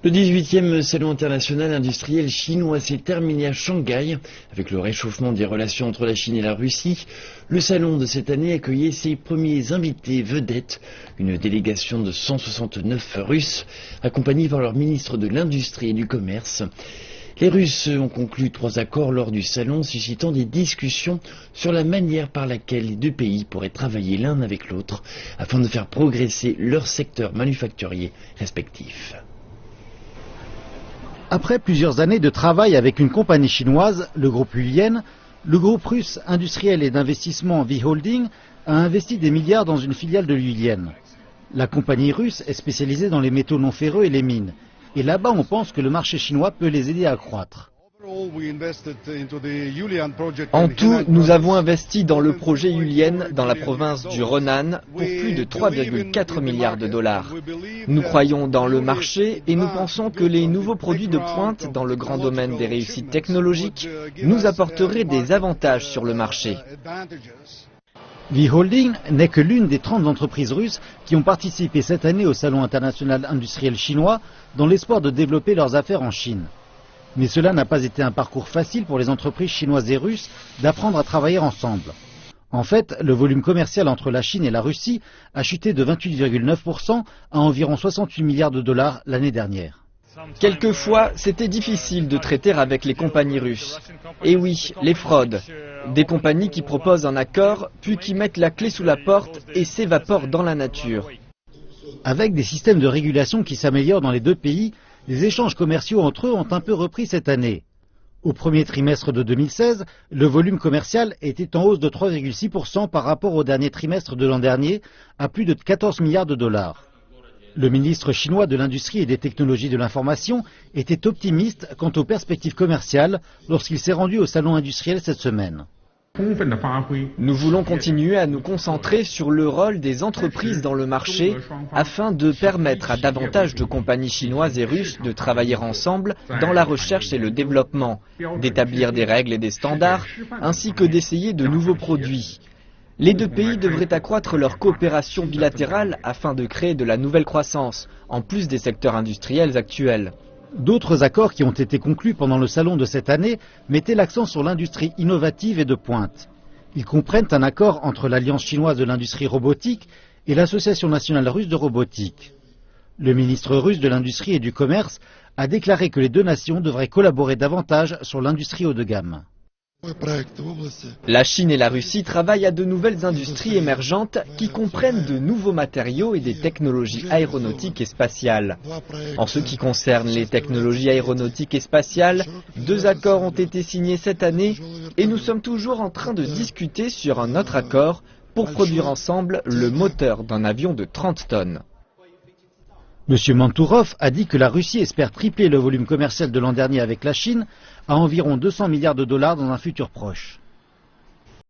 Le 18e Salon international industriel chinois s'est terminé à Shanghai. Avec le réchauffement des relations entre la Chine et la Russie, le salon de cette année accueillait ses premiers invités vedettes, une délégation de 169 Russes, accompagnés par leur ministre de l'Industrie et du Commerce. Les Russes ont conclu 3 accords lors du salon, suscitant des discussions sur la manière par laquelle les deux pays pourraient travailler l'un avec l'autre afin de faire progresser leurs secteurs manufacturiers respectifs. Après plusieurs années de travail avec une compagnie chinoise, le groupe Hulien, le groupe russe industriel et d'investissement V-Holding a investi des milliards dans une filiale de Hulien. La compagnie russe est spécialisée dans les métaux non ferreux et les mines. Et là-bas, on pense que le marché chinois peut les aider à croître. En tout, nous avons investi dans le projet Hulien dans la province du Renan pour plus de 3,4 milliards de dollars. Nous croyons dans le marché et nous pensons que les nouveaux produits de pointe dans le grand domaine des réussites technologiques nous apporteraient des avantages sur le marché. V-Holding n'est que l'une des 30 entreprises russes qui ont participé cette année au Salon international industriel chinois dans l'espoir de développer leurs affaires en Chine. Mais cela n'a pas été un parcours facile pour les entreprises chinoises et russes d'apprendre à travailler ensemble. En fait, le volume commercial entre la Chine et la Russie a chuté de 28,9% à environ 68 milliards de dollars l'année dernière. Quelquefois, c'était difficile de traiter avec les compagnies russes. Et oui, les fraudes. Des compagnies qui proposent un accord, puis qui mettent la clé sous la porte et s'évaporent dans la nature. Avec des systèmes de régulation qui s'améliorent dans les deux pays, les échanges commerciaux entre eux ont un peu repris cette année. Au premier trimestre de 2016, le volume commercial était en hausse de 3,6% par rapport au dernier trimestre de l'an dernier, à plus de 14 milliards de dollars. Le ministre chinois de l'Industrie et des Technologies de l'Information était optimiste quant aux perspectives commerciales lorsqu'il s'est rendu au salon industriel cette semaine. Nous voulons continuer à nous concentrer sur le rôle des entreprises dans le marché afin de permettre à davantage de compagnies chinoises et russes de travailler ensemble dans la recherche et le développement, d'établir des règles et des standards, ainsi que d'essayer de nouveaux produits. Les deux pays devraient accroître leur coopération bilatérale afin de créer de la nouvelle croissance, en plus des secteurs industriels actuels. D'autres accords qui ont été conclus pendant le salon de cette année mettaient l'accent sur l'industrie innovative et de pointe. Ils comprennent un accord entre l'Alliance chinoise de l'industrie robotique et l'Association nationale russe de robotique. Le ministre russe de l'Industrie et du Commerce a déclaré que les deux nations devraient collaborer davantage sur l'industrie haut de gamme. La Chine et la Russie travaillent à de nouvelles industries émergentes qui comprennent de nouveaux matériaux et des technologies aéronautiques et spatiales. En ce qui concerne les technologies aéronautiques et spatiales, 2 accords ont été signés cette année et nous sommes toujours en train de discuter sur un autre accord pour produire ensemble le moteur d'un avion de 30 tonnes. M. Mantourov a dit que la Russie espère tripler le volume commercial de l'an dernier avec la Chine à environ 200 milliards de dollars dans un futur proche.